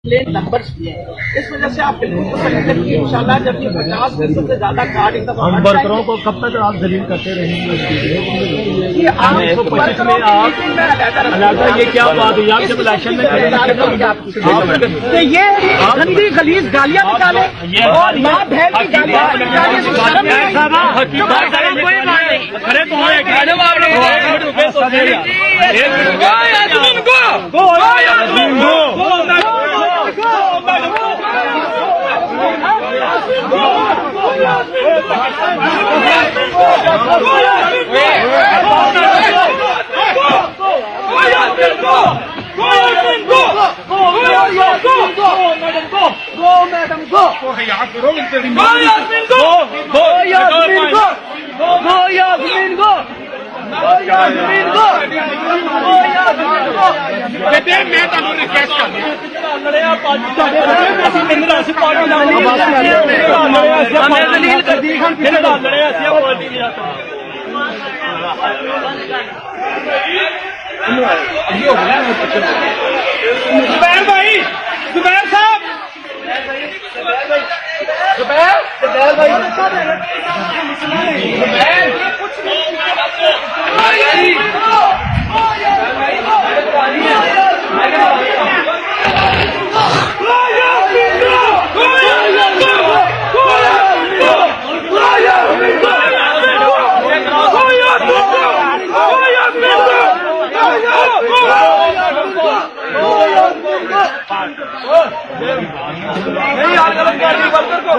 Plane numbers भी है, इस वजह से आप बिल्कुल तो समझते हैं कि इंशाल्लाह जब ये 50% से ज्यादा कार्ड एकदम हम वर्करों को कब तक आप जलील करते रहेंगे? ये आप वर्करों की मीटिंग में अलग ये क्या बात हुई? आप जब इलेक्शन में तो ये गंदी गलीज गालियां निकाले और माँ बहन की गालियां निकाले तो शर्म नहीं मैं ਤੁਹਾਨੂੰ ਰਿਕਵੈਸਟ जुबैर भाई, जुबैर साहब, जुबैर भाई, नहीं यार, वर्कर को